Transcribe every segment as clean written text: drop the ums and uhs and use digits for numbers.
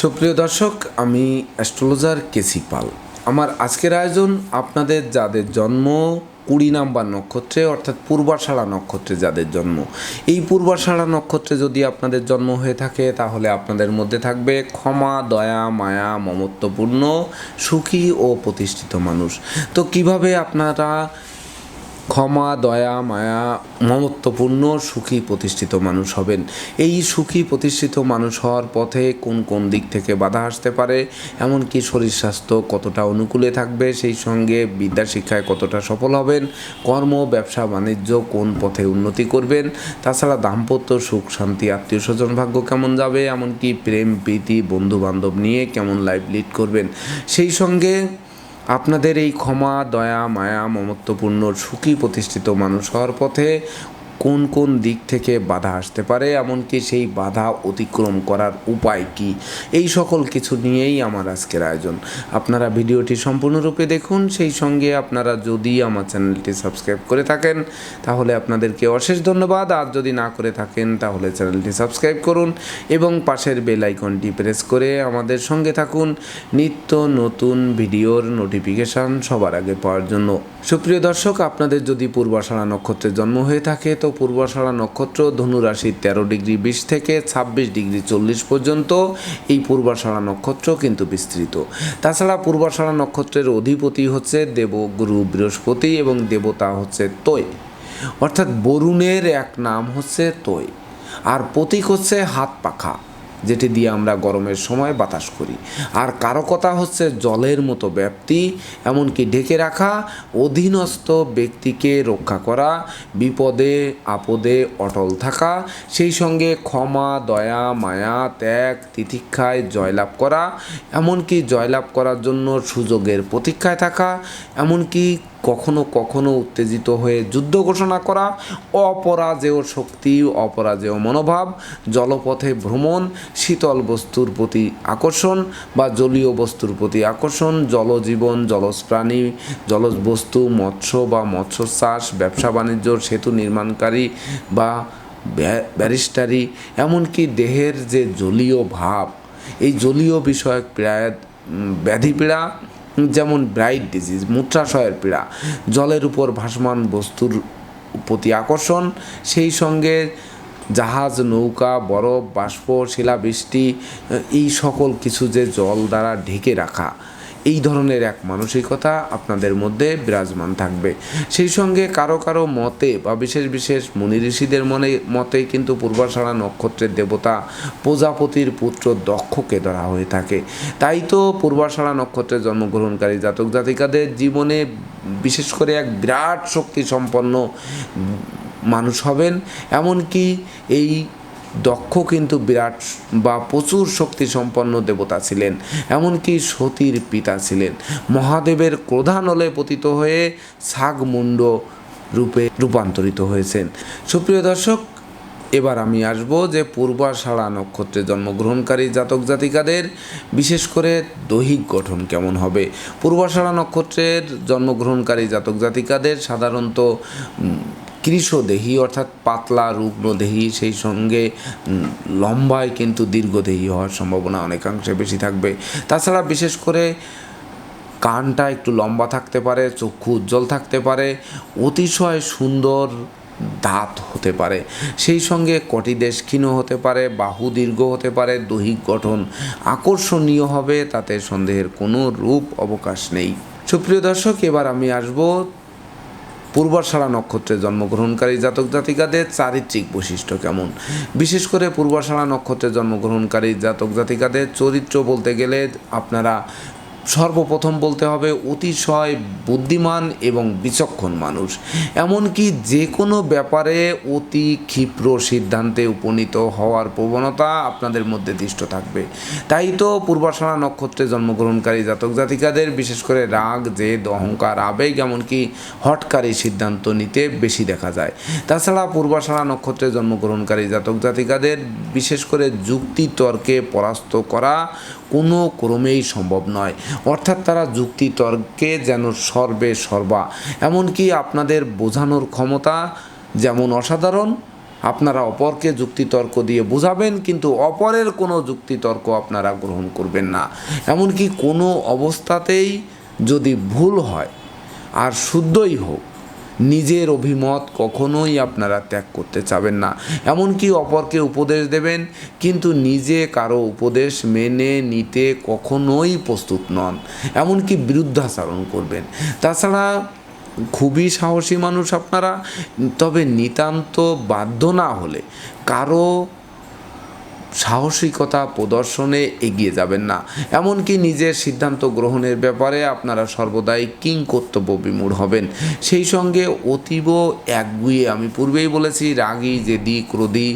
সুপ্রিয় দর্শক, আমি অ্যাস্ট্রোলজার কেসি পাল। আমার আজকের আয়োজন আপনাদের যাদের জন্ম 20 নাম্বার নক্ষত্রে অর্থাৎ পূর্বাষাঢ়া নক্ষত্রে যাদের জন্ম, এই পূর্বাষাঢ়া নক্ষত্রে যদি আপনাদের জন্ম হয়ে থাকে তাহলে আপনাদের মধ্যে থাকবে ক্ষমা, দয়া, মায়া, মমত্বপূর্ণ, সুখী ও প্রতিষ্ঠিত মানুষ। তো কিভাবে আপনারা ক্ষমা, দয়া, মায়া, মমত্বপূর্ণ, সুখী প্রতিষ্ঠিত মানুষ হবেন? এই সুখী প্রতিষ্ঠিত মানুষ হওয়ার পথে কোন কোন দিক থেকে বাধা আসতে পারে, এমনকি শরীর স্বাস্থ্য কতটা অনুকূলে থাকবে, সেই সঙ্গে বিদ্যা শিক্ষায় কতটা সফল হবেন, কর্ম, ব্যবসা বাণিজ্য কোন পথে উন্নতি করবেন, তাছাড়া দাম্পত্য সুখ শান্তি, আত্মীয় স্বজন ভাগ্য কেমন যাবে, এমনকি প্রেম প্রীতি বন্ধু বান্ধব নিয়ে কেমন লাইফ লিড করবেন, সেই সঙ্গে আপনাদের এই ক্ষমা, দয়া, মায়া, মমত্বপূর্ণ, সুখী প্রতিষ্ঠিত মানুষ হওয়ার পথে কোন কোন দিক থেকে বাধা আসতে পারে, এমনকি সেই বাধা অতিক্রম করার উপায় কি, এই সকল কিছু নিয়েই আমার আজকের আয়োজন। আপনারা ভিডিওটি সম্পূর্ণরূপে দেখুন। সেই সঙ্গে আপনারা যদি আমার চ্যানেলটি সাবস্ক্রাইব করে থাকেন তাহলে আপনাদেরকে অশেষ ধন্যবাদ, আর যদি না করে থাকেন তাহলে চ্যানেলটি সাবস্ক্রাইব করুন এবং পাশের বেল আইকনটি প্রেস করে আমাদের সঙ্গে থাকুন নিত্য নতুন ভিডিওর নোটিফিকেশান সবার আগে পাওয়ার জন্য। সুপ্রিয় দর্শক, আপনাদের যদি পূর্বাষাঢ়া নক্ষত্রের জন্ম হয়ে থাকে তো পূর্বাষাঢ়া নক্ষত্র ধনু রাশির 13 ডিগ্রি 20 থেকে 26 ডিগ্রি 40 পর্যন্ত এই পূর্বাষাঢ়া নক্ষত্র কিন্তু বিস্তৃত। তাছাড়া পূর্বাষাঢ়া নক্ষত্রের অধিপতি হচ্ছে দেবগুরু বৃহস্পতি এবং দেবতা হচ্ছে তৈ, অর্থাৎ বরুণের এক নাম হচ্ছে তৈ, আর প্রতীক হচ্ছে হাত পাখা, যেটি দিয়ে আমরা গরমের সময় বাতাস করি। আর কারকতা হচ্ছে জলের মতো ব্যাপ্তি, এমনকি ঢেকে রাখা, অধীনস্থ ব্যক্তিকে রক্ষা করা, বিপদে আপদে অটল থাকা, সেই সঙ্গে ক্ষমা, দয়া, মায়া, ত্যাগ, তিতিক্ষায় জয়লাভ করা, এমনকি জয়লাভ করার জন্য সুযোগের প্রতীক্ষায় থাকা, এমনকি কখনো কখনো উত্তেজিত হয়ে যুদ্ধ ঘোষণা করা, অপরাজেয় শক্তি, অপরাজেয় মনোভাব, জলপথে ভ্রমণ, শীতল বস্তুর প্রতি আকর্ষণ বা জলীয় বস্তুর প্রতি আকর্ষণ, জলজীবন, জলজ প্রাণী, জলজ বস্তু, মৎস্য বা মৎস্য চাষ, ব্যবসা বাণিজ্য, সেতু নির্মাণকারী বা ব্যারিস্টারি, এমনকি দেহের যে জলীয় ভাব, এই জলীয় বিষয়ক ব্যাধিপীড়া, যেমন ব্রাইট ডিজিজ, মূত্রাশয়ের পীড়া, জলের উপর ভাসমান বস্তুর প্রতি আকর্ষণ, সেই সঙ্গে জাহাজ, নৌকা, বরফ, বাষ্প, শিলাবৃষ্টি, এই সকল কিছু যে জল দ্বারা ঢেকে রাখা, এই ধরনের এক মানসিকতা আপনাদের মধ্যে বিরাজমান থাকবে। সেই সঙ্গে কারো কারো মতে বা বিশেষ বিশেষ মুনি ঋষিদের মতে কিন্তু পূর্বাষাঢ়া নক্ষত্রের দেবতা প্রজাপতির পুত্র দক্ষকে ধরা হয়ে থাকে। তাই তো পূর্বাষাঢ়া নক্ষত্রে জন্মগ্রহণকারী জাতক জাতিকাদের জীবনে বিশেষ করে এক বিরাট শক্তি সম্পন্ন মানুষ হবেন। এমনকি এই দক্ষ কিন্তু বিরাট বা প্রচুর শক্তি সম্পন্ন দেবতা ছিলেন, এমনকি সতীর পিতা ছিলেন, মহাদেবের ক্রোধানলে পতিত হয়ে ছাগমুণ্ড রূপে রূপান্তরিত হয়েছেন। সুপ্রিয় দর্শক, এবার আমি আসব যে পূর্বাষাঢ়া নক্ষত্রে জন্মগ্রহণকারী জাতক জাতিকাদের বিশেষ করে দৈহিক গঠন কেমন হবে। পূর্বাষাঢ়া নক্ষত্রের জন্মগ্রহণকারী জাতক জাতিকাদের সাধারণত কৃশদেহী অর্থাৎ পাতলা রুগ্নদেহী, সেই সঙ্গে লম্বায় কিন্তু দীর্ঘদেহী হওয়ার সম্ভাবনা অনেকাংশে বেশি থাকবে। তাছাড়া বিশেষ করে কানটা একটু লম্বা থাকতে পারে, চক্ষু উজ্জ্বল থাকতে পারে, অতিশয় সুন্দর দাঁত হতে পারে, সেই সঙ্গে কটিদেশ ক্ষীণ হতে পারে, বাহু দীর্ঘ হতে পারে, দৈহিক গঠন আকর্ষণীয় হবে, তাতে সন্দেহের কোনো রূপ অবকাশ নেই। সুপ্রিয় দর্শক, এবার আমি আসব পূর্বাষাঢ়া নক্ষত্রে জন্মগ্রহণকারী জাতক জাতিকাদের চারিত্রিক বৈশিষ্ট্য কেমন। বিশেষ করে পূর্বাষাঢ়া নক্ষত্রে জন্মগ্রহণকারী জাতক জাতিকাদের চরিত্র বলতে গেলে আপনারা সর্বপ্রথম বলতে হবে অতিশয় বুদ্ধিমান এবং বিচক্ষণ মানুষ, এমনকি যে কোনো ব্যাপারে অতি ক্ষিপ্র সিদ্ধান্তে উপনীত হওয়ার প্রবণতা আপনাদের মধ্যে দৃষ্ট থাকবে। তাই তো পূর্বাষাঢ়া নক্ষত্রে জন্মগ্রহণকারী জাতক জাতিকাদের বিশেষ করে রাগ, জেদ, অহংকার, আবেগ, এমনকি হঠকারী সিদ্ধান্ত নিতে বেশি দেখা যায়। তাছাড়া পূর্বাষাঢ়া নক্ষত্রে জন্মগ্রহণকারী জাতক জাতিকাদের বিশেষ করে যুক্তি তর্কে পরাস্ত করা কোনো ক্রমেই সম্ভব নয়, অর্থাৎ তারা যুক্তি তর্কে যেন সর্বে সর্বা, এমনকি আপনাদের বোঝানোর ক্ষমতা যেমন অসাধারণ আপনারা অপরকে যুক্তিতর্ক দিয়ে বোঝাবেন, কিন্তু অপরের কোনো যুক্তিতর্ক আপনারা গ্রহণ করবেন না। এমনকি কোনো অবস্থাতেই যদি ভুল হয় আর শুদ্ধই হোক, নিজের অভিমত কখনোই আপনারা ত্যাগ করতে চাবেন না। এমনকি অপরকে উপদেশ দেবেন, কিন্তু নিজে কারো উপদেশ মেনে নিতে কখনোই প্রস্তুত নন, এমনকি বিরুদ্ধাচরণ করবেন। তাছাড়া খুবই সাহসী মানুষ আপনারা, তবে নিতান্ত বাধ্য না হলে কারো সাহসিকতা প্রদর্শনে এগিয়ে যাবেন না। এমনকি নিজের সিদ্ধান্ত গ্রহণের ব্যাপারে আপনারা সর্বদাই কিংকর্তব্য বিমূঢ় হবেন। সেই সঙ্গে অতীব একগুঁয়ে, আমি পূর্বেই বলেছি, রাগী, জেদি, ক্রোধী,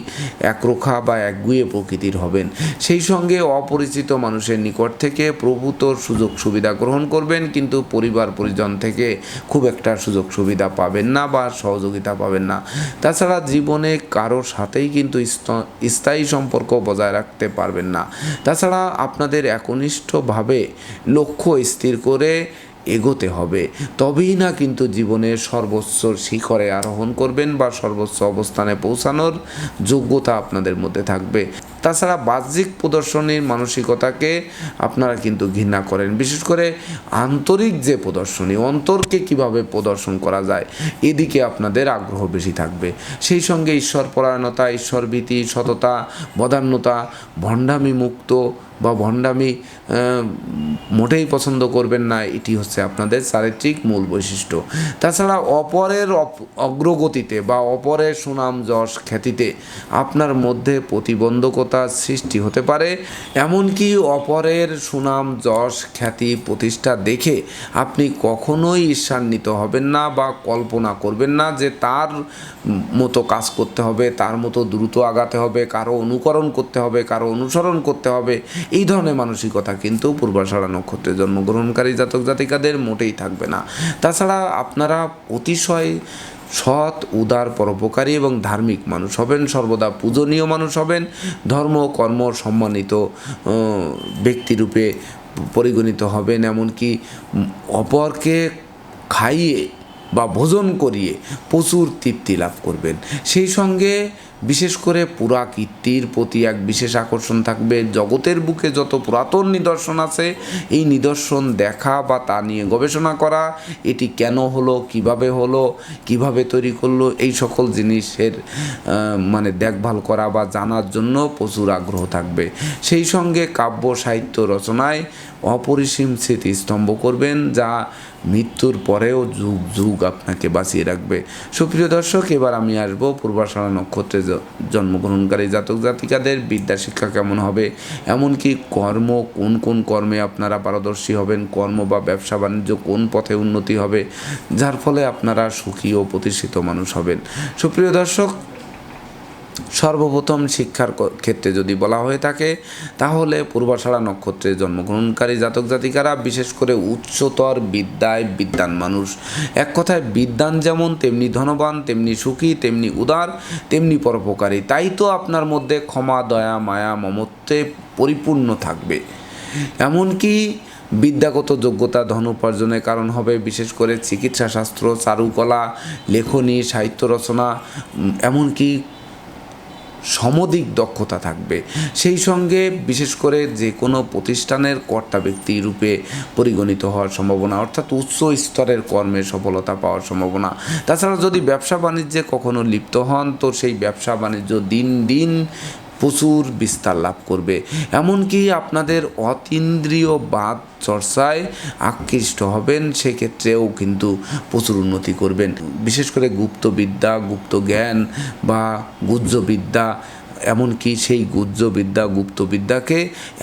একরোখা বা একগুঁয়ে প্রকৃতির হবেন। সেই সঙ্গে অপরিচিত মানুষের নিকট থেকে প্রভূত সুযোগ সুবিধা গ্রহণ করবেন, কিন্তু পরিবার পরিজন থেকে খুব একটা সুযোগ সুবিধা পাবেন না বা সহযোগিতা পাবেন না। তাছাড়া জীবনে কারোর সাথেই কিন্তু স্থায়ী সম্পর্ক বজায় রাখতে পারবেন না। তাছাড়া আপনাদের একনিষ্ঠভাবে লক্ষ্য স্থির করে এগোতে হবে, তবেই না কিন্তু জীবনের সর্বোচ্চ শিখরে আরোহণ করবেন বা সর্বোচ্চ অবস্থানে পৌঁছানোর যোগ্যতা আপনাদের মধ্যে থাকবে। তাছাড়া বাহ্যিক প্রদর্শনীর মানসিকতাকে আপনারা কিন্তু ঘৃণা করেন, বিশেষ করে আন্তরিক যে প্রদর্শনী, অন্তরকে কিভাবে প্রদর্শন করা যায়, এদিকে আপনাদের আগ্রহ বেশি থাকবে। সেই সঙ্গে ঈশ্বরপরায়ণতা, ঈশ্বরভীতি, সততা, বদান্যতা, ভণ্ডামি মুক্ত বা ভণ্ডামি মোটেই পছন্দ করবেন না, এটি হচ্ছে আপনাদের চারিত্রিক মূল বৈশিষ্ট্য। তাছাড়া অপরের অগ্রগতিতে বা অপরের সুনাম যশ খ্যাতিতে আপনার মধ্যে প্রতিবন্ধকতা সৃষ্টি হতে পারে। এমনকি অপরের সুনাম যশ খ্যাতি প্রতিষ্ঠা দেখে আপনি কখনোই ঈর্ষান্বিত হবেন না বা কল্পনা করবেন না যে তার মতো কাজ করতে হবে, তার মতো দ্রুত আগাতে হবে, কারো অনুকরণ করতে হবে, কারো অনুসরণ করতে হবে। এই ধরনের মানসিকতা কিন্তু পূর্বাষাঢ়া নক্ষত্রে জন্মগ্রহণকারী জাতক জাতিকাদের মোটেই থাকবে না। তাছাড়া আপনারা অতিশয় সৎ, উদার, পরোপকারী এবং ধার্মিক মানুষ হবেন, সর্বদা পূজনীয় মানুষ হবেন, ধর্ম কর্ম সম্মানিত ব্যক্তিরূপে পরিগণিত হবেন। এমনকি অপরকে খাইয়ে বা ভোজন করিয়ে প্রচুর তৃপ্তি লাভ করবেন। সেই সঙ্গে বিশেষ করে পুরাকীর্তির প্রতি এক বিশেষ আকর্ষণ থাকবে। জগতের বুকে যত পুরাতন নিদর্শন আছে, এই নিদর্শন দেখা বা তা নিয়ে গবেষণা করা, এটি কেন হলো, কিভাবে তৈরি করলো, এই সকল জিনিসের দেখভাল করা বা জানার জন্য প্রচুর আগ্রহ থাকবে। সেই সঙ্গে কাব্য সাহিত্য রচনায় অপরিসীম স্মৃতি স্তম্ভ করবেন, যা মৃত্যুর পরেও যুগ যুগ আপনাকে বাঁচিয়ে রাখবে। সুপ্রিয় দর্শক, এবার আমি আসবো পূর্বাষাঢ়া নক্ষত্রে জন্মগ্রহণকারী জাতক জাতিকাদের বিদ্যা শিক্ষা কেমন হবে, এমনকি কর্ম, কোন কোন কর্মে আপনারা পারদর্শী হবেন, কর্ম বা ব্যবসা বাণিজ্য কোন পথে উন্নতি হবে, যার ফলে আপনারা সুখী ও প্রতিষ্ঠিত মানুষ হবেন। সুপ্রিয় দর্শক, সর্বপ্রথম শিক্ষার ক্ষেত্রে যদি বলা হয়ে থাকে, তাহলে পূর্বাষাঢ়া নক্ষত্রে জন্মগ্রহণকারী জাতক জাতিকারা বিশেষ করে উচ্চতর বিদ্যায় বিদ্বান মানুষ। এক কথায় বিদ্বান যেমন, তেমনি ধনবান, তেমনি সুখী, তেমনি উদার, তেমনি পরোপকারী। তাই তো আপনার মধ্যে ক্ষমা, দয়া, মায়া, মমত্বে পরিপূর্ণ থাকবে। এমনকি বিদ্যাগত যোগ্যতা ধন উপার্জনের কারণ হবে। বিশেষ করে চিকিৎসা শাস্ত্র, চারুকলা, লেখনী, সাহিত্য রচনা, এমনকি সমধিক দক্ষতা থাকবে। সেই সঙ্গে বিশেষ করে যে কোনো প্রতিষ্ঠানের কর্তা ব্যক্তি রূপে পরিগণিত হওয়ার সম্ভাবনা, অর্থাৎ উচ্চ স্তরের কর্মে সফলতা পাওয়ার সম্ভাবনা। তাছাড়া যদি ব্যবসা বাণিজ্যে কখনো লিপ্ত হন, তো সেই ব্যবসা বাণিজ্য দিন দিন প্রচুর বিস্তার লাভ করবে। এমনকি আপনাদের অতীন্দ্রিয় বাদ চর্চায় আকৃষ্ট হবেন, সেক্ষেত্রেও কিন্তু প্রচুর উন্নতি করবেন। বিশেষ করে গুপ্তবিদ্যা, গুপ্ত জ্ঞান বা গুহ্যবিদ্যা, এমনকি সেই গুহ্যবিদ্যা, গুপ্তবিদ্যাকে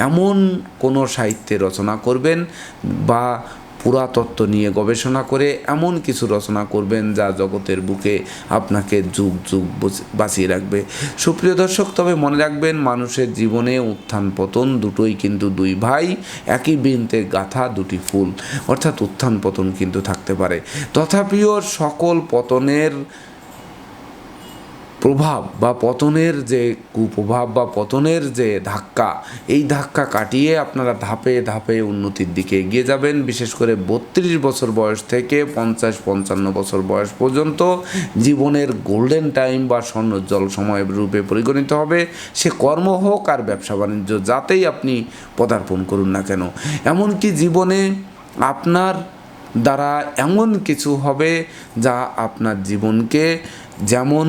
এমন কোনো সাহিত্যে রচনা করবেন বা পুরাতত্ত্ব নিয়ে গবেষণা করে এমন কিছু রচনা করবেন যা জগতের বুকে আপনাকে যুগ যুগ বাঁচিয়ে রাখবে। সুপ্রিয় দর্শক, তবে মনে রাখবেন, মানুষের জীবনে উত্থান পতন দুটোই কিন্তু দুই ভাই, একই বৃন্তে গাঁথা দুটি ফুল, অর্থাৎ উত্থান পতন কিন্তু থাকতেও পারে। তথাপিও সকল পতনের প্রভাব বা পতনের যে কুপ্রভাব বা পতনের যে ধাক্কা, এই ধাক্কা কাটিয়ে আপনারা ধাপে ধাপে উন্নতির দিকে এগিয়ে যাবেন। বিশেষ করে 32 বছর বয়স থেকে 50-55 বছর বয়স পর্যন্ত জীবনের গোল্ডেন টাইম বা স্বর্ণোজ্জ্বল সময় রূপে পরিগণিত হবে। সে কর্ম হোক আর ব্যবসা বাণিজ্য, যাতেই আপনি পদার্পণ করুন না কেন। এমনকি জীবনে আপনার দ্বারা এমন কিছু হবে যা আপনার জীবনকে যেমন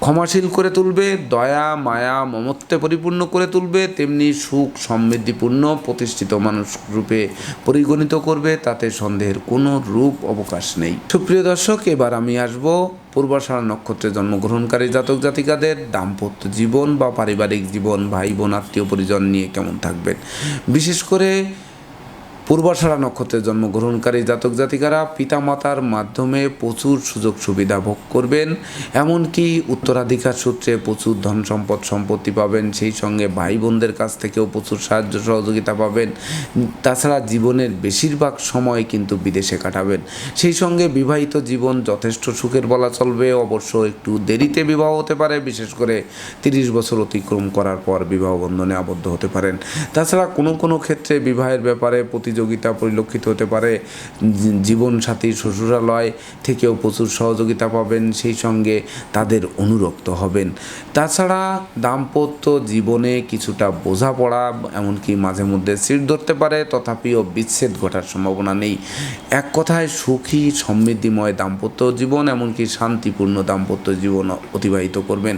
ক্ষমাশীল করে তুলবে, দয়া মায়া মমত্বে পরিপূর্ণ করে তুলবে, তেমনি সুখ সমৃদ্ধিপূর্ণ প্রতিষ্ঠিত মানুষ রূপে পরিগণিত করবে, তাতে সন্দেহের কোনো রূপ অবকাশ নেই। সুপ্রিয় দর্শক, এবার আমি আসব পূর্বাষাঢ়া নক্ষত্রে জন্মগ্রহণকারী জাতক জাতিকাদের দাম্পত্য জীবন বা পারিবারিক জীবন, ভাই বোন আত্মীয় পরিজন নিয়ে কেমন থাকবেন। বিশেষ করে পূর্বাষাঢ়া নক্ষত্রে জন্মগ্রহণকারী জাতক জাতিকারা পিতামাতার মাধ্যমে প্রচুর সুযোগ সুবিধা ভোগ করবেন, এমনকি উত্তরাধিকার সূত্রে প্রচুর ধন সম্পদ সম্পত্তি পাবেন। সেই সঙ্গে ভাই বোনদের কাছ থেকেও প্রচুর সাহায্য সহযোগিতা পাবেন। তাছাড়া জীবনের বেশিরভাগ সময় কিন্তু বিদেশে কাটাবেন। সেই সঙ্গে বিবাহিত জীবন যথেষ্ট সুখের বলা চলবে। অবশ্য একটু দেরিতে বিবাহ হতে পারে, বিশেষ করে 30 বছর অতিক্রম করার পর বিবাহ বন্ধনে আবদ্ধ হতে পারেন। তাছাড়া কোনো কোনো ক্ষেত্রে বিবাহের ব্যাপারে প্রতিযোগিতা পরিলক্ষিত হতে পারে। জীবনসাথী শ্বশুরালয় থেকেও প্রচুর সহযোগিতা পাবেন, সেই সঙ্গে তাদের অনুরক্ত হবেন। তাছাড়া দাম্পত্য জীবনে কিছুটা বোঝাপড়া, এমনকি মাঝে মধ্যে সিট ধরতে পারে, তথাপিও বিচ্ছেদ ঘটার সম্ভাবনা নেই। এক কথায় সুখী সমৃদ্ধিময় দাম্পত্য জীবন, এমনকি শান্তিপূর্ণ দাম্পত্য জীবন অতিবাহিত করবেন।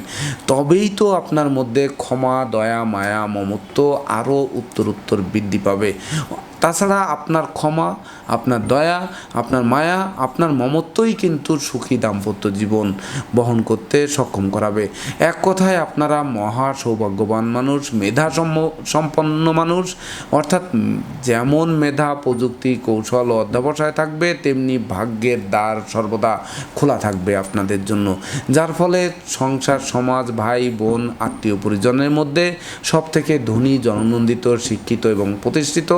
তবেই তো আপনার মধ্যে ক্ষমা, দয়া, মায়া, মমত্ব আরও উত্তরোত্তর বৃদ্ধি পাবে। তাছাড়া আপনার ক্ষমা, আপনার দয়া, আপনার মায়া, আপনার মমত্বই কিন্তু সুখী দাম্পত্য জীবন বহন করতে সক্ষম করাবে। এক কথায় আপনারা মহা সৌভাগ্যবান মানুষ, মেধা সম্পন্ন মানুষ। অর্থাৎ যেমন মেধা, প্রযুক্তি, কৌশল ও অধ্যবসায় থাকবে, তেমনি ভাগ্যের দ্বার সর্বদা খোলা থাকবে আপনাদের জন্য। যার ফলে সংসার, সমাজ, ভাই বোন, আত্মীয় পরিজনের মধ্যে সবথেকে ধনী, জননন্দিত, শিক্ষিত এবং প্রতিষ্ঠিত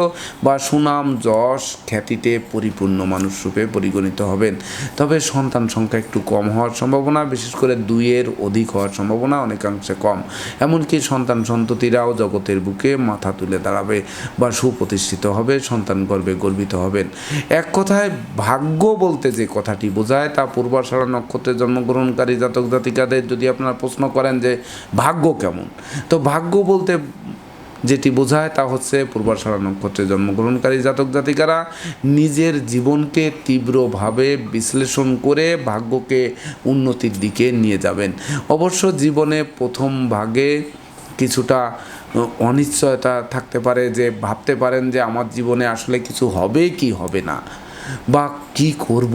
বা সুনাম, যশ, খ্যাতিতে পরিপূর্ণ মানুষ রূপে পরিগণিত হবেন। তবে সন্তান সংখ্যা একটু কম হওয়ার সম্ভাবনা, বিশেষ করে 2-এর অধিক হওয়ার সম্ভাবনা অনেকাংশে কম। এমনকি সন্তান সন্ততিরাও জগতের বুকে মাথা তুলে দাঁড়াবে বা সুপ্রতিষ্ঠিত হবে, সন্তান গর্বে গর্বিত হবেন। এক কথায় ভাগ্য বলতে যে কথাটি বোঝায়, তা পূর্বাষাঢ়া নক্ষত্রে জন্মগ্রহণকারী জাতক জাতিকাদের যদি আপনারা প্রশ্ন করেন যে ভাগ্য কেমন, তো ভাগ্য বলতে যেটি বোঝায় তা হচ্ছে পূর্বাষাঢ়া নক্ষত্রে জন্মগ্রহণকারী জাতক জাতিকারা নিজের জীবনকে তীব্রভাবে বিশ্লেষণ করে ভাগ্যকে উন্নতির দিকে নিয়ে যাবেন। অবশ্য জীবনে প্রথম ভাগে কিছুটা অনিশ্চয়তা থাকতে পারে, যে ভাবতে পারেন যে আমার জীবনে আসলে কিছু হবে কি হবে না, বা কি করব,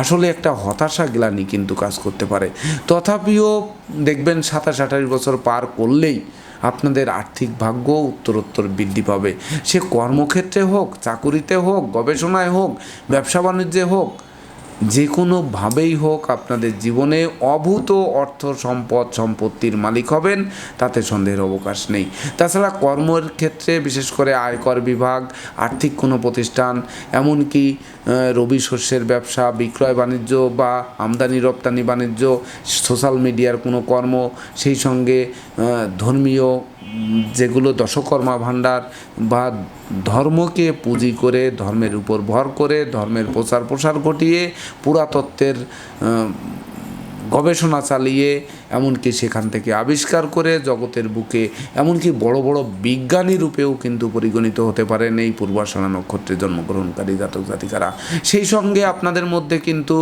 আসলে একটা হতাশা গ্লানি কিন্তু কাজ করতে পারে। তথাপিও দেখবেন 27-28 বছর পার করলেই আপনাদের আর্থিক ভাগ্য উত্তরোত্তর বৃদ্ধি পাবে। সে কর্মক্ষেত্রে হোক, চাকুরিতে হোক, গবেষণায় হোক, ব্যবসা বাণিজ্যে হোক, যে কোনোভাবেই হোক আপনাদের জীবনে অভূত অর্থ সম্পদ সম্পত্তির মালিক হবেন, তাতে সন্দেহের অবকাশ নেই। তাছাড়া কর্মের ক্ষেত্রে বিশেষ করে আয়কর বিভাগ, আর্থিক কোনো প্রতিষ্ঠান, এমনকি রবি শস্যের ব্যবসা, বিক্রয় বাণিজ্য বা আমদানি রপ্তানি বাণিজ্য, সোশ্যাল মিডিয়ার কোনো কর্ম, সেই সঙ্গে ধর্মীয় যেগুলো দশকর্মা ভাণ্ডার বা ধর্মকে পুঁজি করে, ধর্মের উপর ভর করে, ধর্মের প্রচার প্রসার ঘটিয়ে, পুরাতত্ত্বের গবেষণা চালিয়ে, এমনকি সেখান থেকে আবিষ্কার করে জগতের বুকে এমনকি বড় বড় বিজ্ঞানী রূপেও কিন্তু পরিগণিত হতে পারেন এই পূর্বাষাঢ়া নক্ষত্রে জন্মগ্রহণকারী জাতক জাতিকারা। সেই সঙ্গে আপনাদের মধ্যে কিন্তু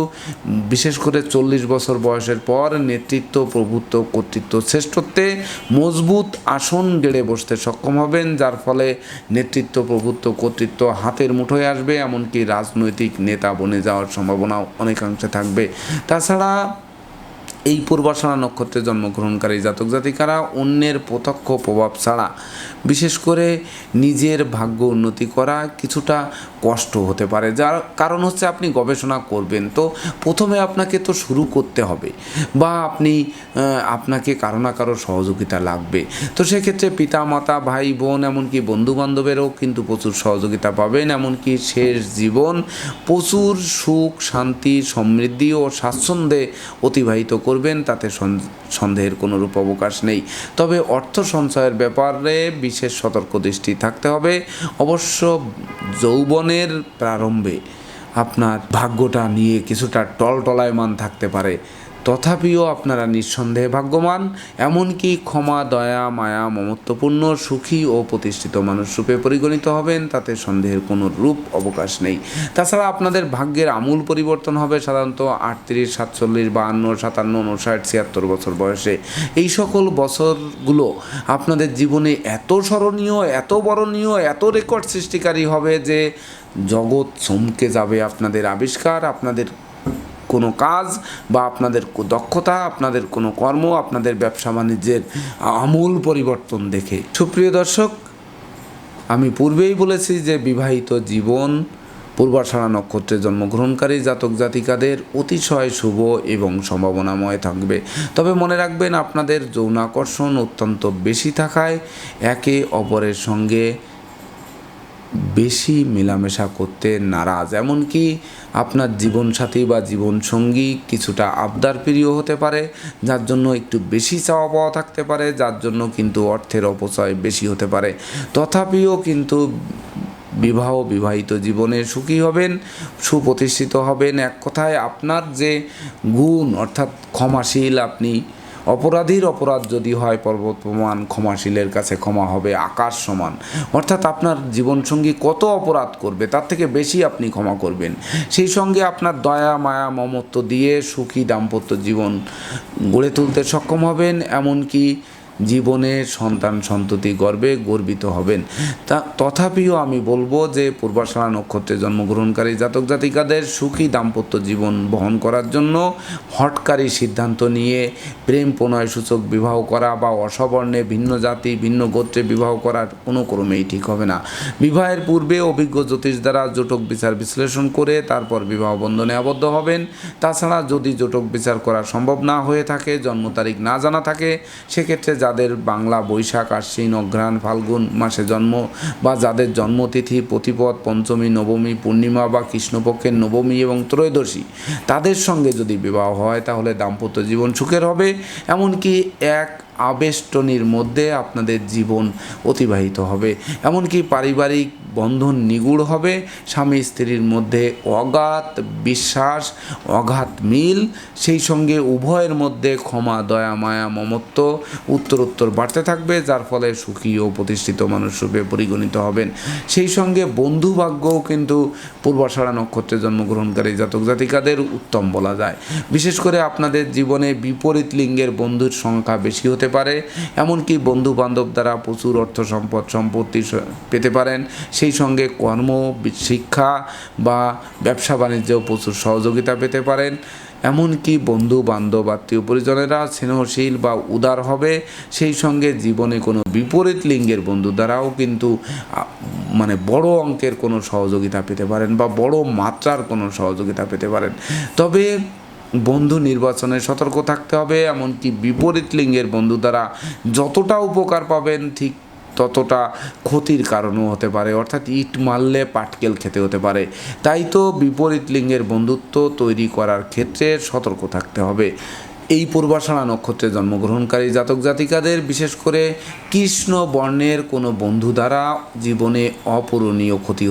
বিশেষ করে 40 বছর বয়সের পর নেতৃত্ব, প্রভুত্ব, কর্তৃত্ব, শ্রেষ্ঠত্বে মজবুত আসন গেড়ে বসতে সক্ষম হবেন, যার ফলে নেতৃত্ব, প্রভুত্ব, কর্তৃত্ব হাতের মুঠোয় আসবে, এমনকি রাজনৈতিক নেতা বনে যাওয়ার সম্ভাবনাও অনেকাংশে থাকবে। তাছাড়া এই পূর্বাষাঢ়া নক্ষত্রে জন্মগ্রহণকারী জাতক জাতিকারা অন্যের প্রত্যক্ষ প্রভাব ছাড়া বিশেষ করে নিজের ভাগ্য উন্নতি করা কিছুটা কষ্ট হতে পারে। যার কারণ হচ্ছে আপনি গবেষণা করবেন, তো প্রথমে আপনাকে তো শুরু করতে হবে, বা আপনাকে কারো না কারো সহযোগিতা লাগবে। তো সেক্ষেত্রে পিতা মাতা, ভাই বোন, এমনকি বন্ধুবান্ধবেরও কিন্তু প্রচুর সহযোগিতা পাবেন। এমনকি শেষ জীবন প্রচুর সুখ, শান্তি, সমৃদ্ধি ও স্বাচ্ছন্দ্যে অতিবাহিত করবেন, তাতে সন্দেহের কোনোরূপ অবকাশ নেই। তবে অর্থ সঞ্চয়ের ব্যাপারে বিশেষ সতর্ক দৃষ্টি থাকতে হবে। অবশ্য যৌবনের প্রারম্ভে আপনার ভাগ্যটা নিয়ে কিছুটা টলটলায়মান থাকতে পারে, তথাপিও আপনারা নিঃসন্দেহে ভাগ্যবান। এমনকি ক্ষমা, দয়া, মায়া, মমত্বপূর্ণ, সুখী ও প্রতিষ্ঠিত মানুষরূপে পরিগণিত হবেন, তাতে সন্দেহের কোনো রূপ অবকাশ নেই। তাছাড়া আপনাদের ভাগ্যের আমূল পরিবর্তন হবে সাধারণত 38, 47, 52, 57, 59, 76 বছর বয়সে। এই সকল বছরগুলো আপনাদের জীবনে এত স্মরণীয়, এত বরণীয়, এত রেকর্ড সৃষ্টিকারী হবে যে জগৎ চমকে যাবে আপনাদের আবিষ্কার, আপনাদের কোনো কাজ বা আপনাদের দক্ষতা, আপনাদের কোনো কর্ম, আপনাদের ব্যবসা বাণিজ্যের আমূল পরিবর্তন দেখে। সুপ্রিয় দর্শক, আমি পূর্বেই বলেছি যে বিবাহিত জীবন পূর্বাষাঢ়া নক্ষত্রে জন্মগ্রহণকারী জাতক জাতিকাদের অতিশয় শুভ এবং সম্ভাবনাময় থাকবে। তবে মনে রাখবেন, আপনাদের যৌনাকর্ষণ অত্যন্ত বেশি থাকায় একে অপরের সঙ্গে বেশি মেলামেশা করতে নারাজ। এমনকি আপনার জীবনসাথী বা জীবনসঙ্গী কিছুটা আবদার প্রিয় হতে পারে, যার জন্য একটু বেশি চাওয়া পাওয়া থাকতে পারে, যার জন্য কিন্তু অর্থের অপচয় বেশি হতে পারে। তথাপিও কিন্তু বিবাহিত জীবনে সুখী হবেন, সুপ্রতিষ্ঠিত হবেন। এক কথায় আপনার যে গুণ, অর্থাৎ ক্ষমাশীল, আপনি অপরাধীর অপরাধ যদি হয় পর্বত প্রমাণ, ক্ষমাশীলের কাছে ক্ষমা হবে আকাশ সমান। অর্থাৎ আপনার জীবনসঙ্গী কত অপরাধ করবে তার থেকে বেশি আপনি ক্ষমা করবেন। সেই সঙ্গে আপনার দয়া, মায়া, মমত্ব দিয়ে সুখী দাম্পত্য জীবন গড়ে তুলতে সক্ষম হবেন। এমনকি জীবনে সন্তান সন্ততি গর্বে গর্বিত হবেন। তথাপিও আমি বলবো যে পূর্বাষাঢ়া নক্ষত্রে জন্মগ্রহণকারী জাতক জাতিকাদের সুখী দাম্পত্য জীবন বহন করার জন্য হঠকারী সিদ্ধান্ত নিয়ে প্রেম প্রণয় সূচক বিবাহ করা বা অসবর্ণে, ভিন্ন জাতি, ভিন্ন গোত্রে বিবাহ করার কোনো ক্রমেই ঠিক হবে না। বিবাহের পূর্বে অভিজ্ঞ জ্যোতিষ দ্বারা জোটক বিচার বিশ্লেষণ করে তারপর বিবাহ বন্ধনে আবদ্ধ হবেন। তাছাড়া যদি জোটক বিচার করা সম্ভব না হয়ে থাকে, জন্ম তারিখ না জানা থাকে, সেক্ষেত্রে যাদের বাংলা বৈশাখ, আশ্বিন, অঘ্রাণ, ফাল্গুন মাসে জন্ম বা যাদের জন্মতিথি প্রতিপদ, পঞ্চমী, নবমী, পূর্ণিমা বা কৃষ্ণপক্ষের নবমী এবং ত্রয়োদশী, তাদের সঙ্গে যদি বিবাহ হয় তাহলে দাম্পত্য জীবন সুখের হবে। এমনকি এক আবেষ্টনীর মধ্যে আপনাদের জীবন অতিবাহিত হবে। এমনকি পারিবারিক বন্ধন নিগুড় হবে। স্বামী স্ত্রীর মধ্যে অগাধ বিশ্বাস, অগাধ মিল, সেই সঙ্গে উভয়ের মধ্যে ক্ষমা, দয়া, মায়া, মমত্ব উত্তরোত্তর বাড়তে থাকবে, যার ফলে সুখী ও প্রতিষ্ঠিত মানুষ রূপে পরিগণিত হবেন। সেই সঙ্গে বন্ধুভাগ্যও কিন্তু পূর্বাষাঢ়া নক্ষত্রে জন্মগ্রহণকারী জাতক জাতিকাদের উত্তম বলা যায়। বিশেষ করে আপনাদের জীবনে বিপরীত লিঙ্গের বন্ধুর সংখ্যা বেশি হতে পারে। এমনকি বন্ধু বান্ধব দ্বারা প্রচুর অর্থ সম্পত্তি পেতে পারেন। সেই সঙ্গে কর্ম, শিক্ষা বা ব্যবসা বাণিজ্যেও প্রচুর সহযোগিতা পেতে পারেন। এমনকি বন্ধু বান্ধব, আত্মীয় পরিজনেরা স্নেহশীল বা উদার হবে। সেই সঙ্গে জীবনে কোনো বিপরীত লিঙ্গের বন্ধু দ্বারাও কিন্তু বড় অঙ্কের কোনো সহযোগিতা পেতে পারেন বা বড় মাত্রার কোনো সহযোগিতা পেতে পারেন। তবে বন্ধু নির্বাচনে সতর্ক থাকতে হবে। এমনকি বিপরীত লিঙ্গের বন্ধু দ্বারা যতটা উপকার পাবেন ঠিক ততটা ক্ষতির কারণও হতে পারে, অর্থাৎ ইট মারলে পাটকেল খেতে হতে পারে। তাই তো বিপরীত লিঙ্গের বন্ধুত্ব তৈরি করার ক্ষেত্রে সতর্ক থাকতে হবে। এই পূর্বাষাঢ়া নক্ষত্রে জন্মগ্রহণকারী জাতক জাতিকাদের বিশেষ করে কৃষ্ণ বর্ণের কোনো বন্ধু দ্বারা জীবনে অপূরণীয় ক্ষতি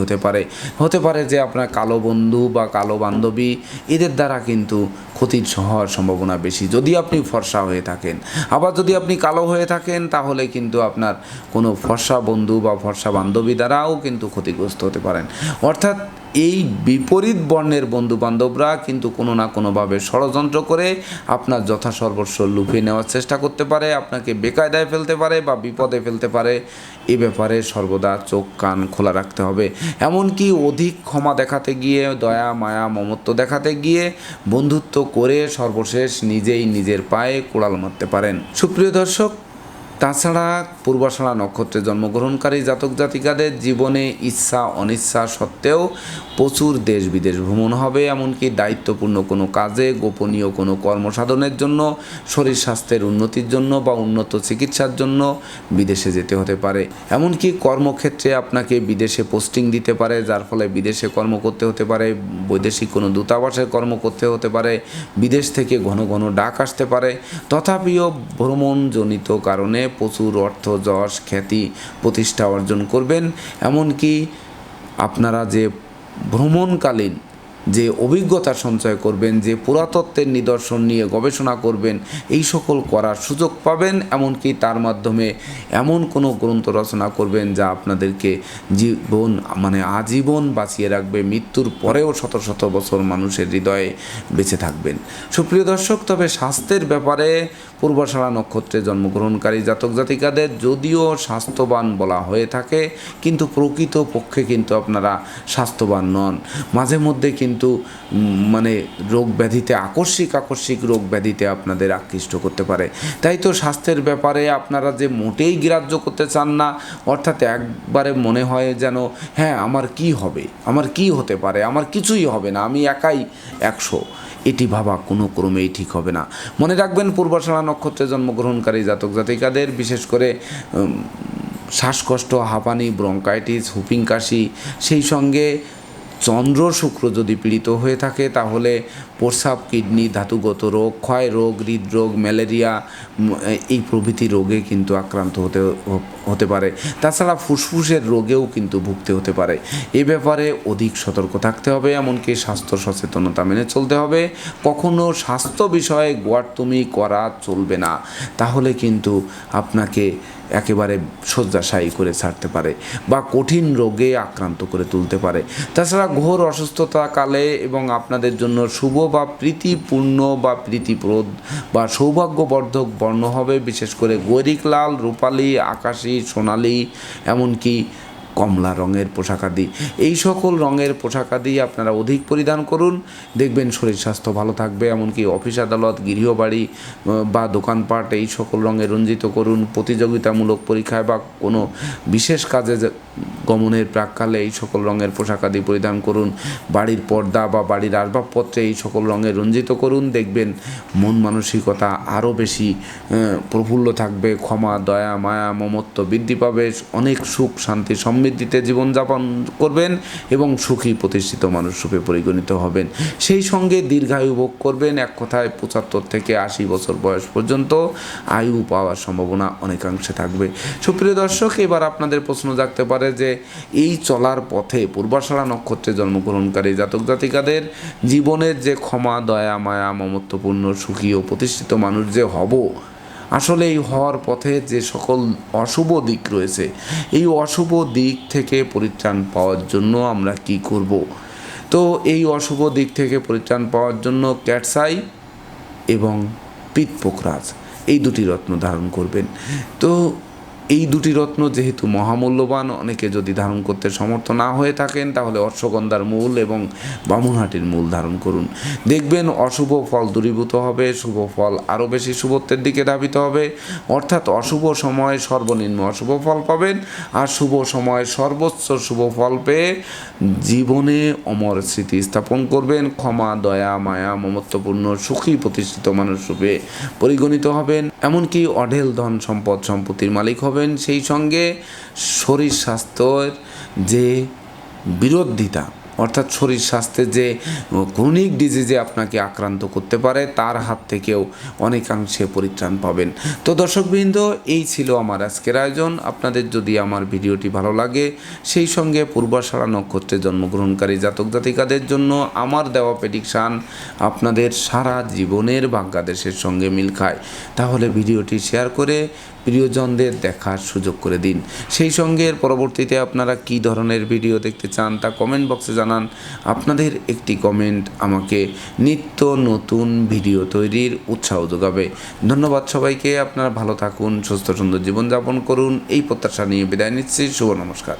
হতে পারে যে আপনার কালো বন্ধু বা কালো বান্ধবী, এদের দ্বারা কিন্তু ক্ষতির হওয়ার সম্ভাবনা বেশি যদি আপনি ফর্সা হয়ে থাকেন। আবার যদি আপনি কালো হয়ে থাকেন তাহলে কিন্তু আপনার কোনো ফর্সা বন্ধু বা ফর্সা বান্ধবী দ্বারাও কিন্তু ক্ষতিগ্রস্ত হতে পারেন। অর্থাৎ এই বিপরীত বর্ণের বন্ধু বান্ধবরা কিন্তু কোনো না কোনোভাবে ষড়যন্ত্র করে আপনার যথাসর্বস্ব লুফে নেওয়ার চেষ্টা করতে পারে, আপনাকে বেকায়দায় ফেলতে পারে বা বিপদে ফেলতে পারে। এ ব্যাপারে সর্বদা চোখ কান খোলা রাখতে হবে। এমনকি অধিক ক্ষমা দেখাতে গিয়ে, দয়া, মায়া, মমত্ব দেখাতে গিয়ে বন্ধুত্ব করে সর্বশেষ নিজেই নিজের পায়ে কোড়াল মারতে পারেন। সুপ্রিয় দর্শক, তাছাড়া পূর্বাষাঢ়া নক্ষত্রে জন্মগ্রহণকারী জাতক জাতিকাদের জীবনে ইচ্ছা অনিচ্ছা সত্ত্বেও প্রচুর দেশ বিদেশ ভ্রমণ হবে, এমনকি দায়িত্বপূর্ণ কোনো কাজে, গোপনীয় কোনো কর্মসাধনের জন্য, শরীর স্বাস্থ্যের উন্নতির জন্য বা উন্নত চিকিৎসার জন্য বিদেশে যেতে হতে পারে। এমনকি কর্মক্ষেত্রে আপনাকে বিদেশে পোস্টিং দিতে পারে, যার ফলে বিদেশে কর্ম করতে হতে পারে, বৈদেশিক কোনো দূতাবাসে কর্ম করতে হতে পারে, বিদেশ থেকে ঘন ঘন ডাক আসতে পারে। তথাপিও ভ্রমণজনিত কারণে প্রচুর অর্থ, যশ, খ্যাতি, প্রতিষ্ঠা অর্জন করবেন। এমনকি আপনারা যে ভ্রমণকালীন যে অভিজ্ঞতা সঞ্চয় করবেন, যে পুরাতত্ত্বের নিদর্শন নিয়ে গবেষণা করবেন, এই সকল করার সুযোগ পাবেন। এমনকি তার মাধ্যমে এমন কোনো গ্রন্থ রচনা করবেন যা আপনাদেরকে আজীবন বাঁচিয়ে রাখবে, মৃত্যুর পরেও শত শত বছর মানুষের হৃদয়ে বেঁচে থাকবেন। সুপ্রিয় দর্শক, তবে স্বাস্থ্যের ব্যাপারে পূর্বাষাঢ়া নক্ষত্রে জন্মগ্রহণকারী জাতক জাতিকাদের যদিও স্বাস্থ্যবান বলা হয়ে থাকে, কিন্তু প্রকৃত পক্ষে কিন্তু আপনারা স্বাস্থ্যবান নন। মাঝে মধ্যে কিন্তু রোগ ব্যাধিতে আকস্মিক রোগ ব্যাধিতে আপনাদের আকৃষ্ট করতে পারে। তাই তো স্বাস্থ্যের ব্যাপারে আপনারা যে মোটেই গ্রাহ্য করতে চান না, অর্থাৎ একবারে মনে হয় যেন হ্যাঁ আমার কি হবে, আমার কি হতে পারে, আমার কিছুই হবে না, আমি একাই 100, এটি ভাবা কোনো ক্রমেই ঠিক হবে না। মনে রাখবেন, পূর্বাষাঢ়া নক্ষত্রে জন্মগ্রহণকারী জাতক জাতিকাদের বিশেষ করে শ্বাসকষ্ট, হাঁপানি, ব্রঙ্কাইটিস, হুপিং কাশি, সেই সঙ্গে চন্দ্র শুক্র যদি পীড়িত হয়ে থাকে তাহলে প্রস্রাব, কিডনি, ধাতুগত রোগ, ক্ষয় রোগ, হৃদরোগ, ম্যালেরিয়া এই প্রভৃতি রোগে কিন্তু আক্রান্ত হতে পারে। তাছাড়া ফুসফুসের রোগেও কিন্তু ভুগতে হতে পারে। এ ব্যাপারে অধিক সতর্ক থাকতে হবে, এমনকি স্বাস্থ্য সচেতনতা মেনে চলতে হবে। কখনো স্বাস্থ্য বিষয়ে গোয়ার্তুমি করা চলবে না, তাহলে কিন্তু আপনাকে একেবারে শয্যাশায়ী করে ছাড়তে পারে বা কঠিন রোগে আক্রান্ত করে তুলতে পারে। তাছাড়া ঘোর অসুস্থতাকালে এবং আপনাদের জন্য শুভ বা প্রীতিপূর্ণ বা প্রীতিপ্রদ বা সৌভাগ্যবর্ধক বর্ণ হবে বিশেষ করে গৈরিক লাল, রূপালী, আকাশী, সোনালী, এমনকি কমলা রঙের পোশাকাদি। এই সকল রঙের পোশাকাদি আপনারা অধিক পরিধান করুন, দেখবেন শরীর স্বাস্থ্য ভালো থাকবে। এমনকি অফিস আদালত, গৃহবাড়ি বা দোকানপাট এই সকল রঙে রঞ্জিত করুন। প্রতিযোগিতামূলক পরীক্ষায় বা কোনো বিশেষ কাজে গমনের প্রাক্কালে এই সকল রঙের পোশাকাদি পরিধান করুন। বাড়ির পর্দা বা বাড়ির আসবাবপত্রে এই সকল রঙে রঞ্জিত করুন, দেখবেন মন মানসিকতা আরও বেশি প্রফুল্ল থাকবে, ক্ষমা, দয়া, মায়া, মমত্ব বৃদ্ধি পাবে, অনেক সুখ, শান্তি, সমৃদ্ধিতে জীবনযাপন করবেন এবং সুখী প্রতিষ্ঠিত মানুষ রূপে পরিগণিত হবেন। সেই সঙ্গে দীর্ঘায়ু ভোগ করবেন। এক কথায় 75 থেকে 80 বছর বয়স পর্যন্ত আয়ু পাওয়ার সম্ভাবনা অনেকাংশে থাকবে। সুপ্রিয় দর্শক, এবার আপনাদের প্রশ্ন জাগতে পারে যে এই চলার পথে পূর্বাষাঢ়া নক্ষত্রে জন্মগ্রহণকারী জাতক জাতিকাদের জীবনের যে ক্ষমা, দয়া, মায়া, মমত্বপূর্ণ, সুখী ও প্রতিষ্ঠিত মানুষ যে হব, আসলে এই হওয়ার পথে যে সকল অশুভ দিক রয়েছে, এই অশুভ দিক থেকে পরিত্রাণ পাওয়ার জন্য আমরা কি করব? তো এই অশুভ দিক থেকে পরিত্রাণ পাওয়ার জন্য ক্যাটসাই এবং পিতপোকরাজ এই দুটি রত্ন ধারণ করবেন। তো এই দুটি রত্ন যেহেতু মহামূল্যবান, অনেকে যদি ধারণ করতে সমর্থ না হয়ে থাকেন তাহলে অশ্বগন্ধার মূল এবং বামুনহাটির মূল ধারণ করুন। দেখবেন অশুভ ফল দূরীভূত হবে, শুভ ফল আরও বেশি শুভত্বের দিকে ধাবিত হবে। অর্থাৎ অশুভ সময় সর্বনিম্ন অশুভ ফল পাবেন, আর শুভ সময় সর্বোচ্চ শুভ ফল পেয়ে জীবনে অমর স্মৃতি স্থাপন করবেন। ক্ষমা, দয়া, মায়া, মমত্বপূর্ণ, সুখী প্রতিষ্ঠিত মানুষ রূপে পরিগণিত হবেন। এমনকি অঢেল ধন সম্পদ সম্পত্তির মালিক হবেন। সেই সঙ্গে শরীর স্বাস্থ্যের যে বিরোধিতা, অর্থাৎ শরীর স্বাস্থ্যের যে ক্রনিক ডিজিজে আপনাকে আক্রান্ত করতে পারে তার হাত থেকেও অনেকাংশে পরিত্রাণ পাবেন। তো দর্শকবৃন্দ, এই ছিল আমার আজকের আয়োজন। আপনাদের যদি আমার ভিডিওটি ভালো লাগে, সেই সঙ্গে পূর্বাষাঢ়া নক্ষত্রে জন্মগ্রহণকারী জাতক জাতিকাদের জন্য আমার দেওয়া প্রেডিকশান আপনাদের সারা জীবনের ভাগ্যাদেশের সঙ্গে মিল খায়, তাহলে ভিডিওটি শেয়ার করে প্রিয়জনদের দেখার সুযোগ করে দিন। সেই সঙ্গে পরবর্তীতে আপনারা কী ধরনের ভিডিও দেখতে চান তা কমেন্ট বক্সে জানান। আপনাদের একটি কমেন্ট আমাকে নিত্য নতুন ভিডিও তৈরির উৎসাহ যোগাবে। ধন্যবাদ সবাইকে। আপনারা ভালো থাকুন, সুস্থ সুন্দর জীবনযাপন করুন, এই প্রত্যাশা নিয়ে বিদায় নিচ্ছি। শুভ নমস্কার।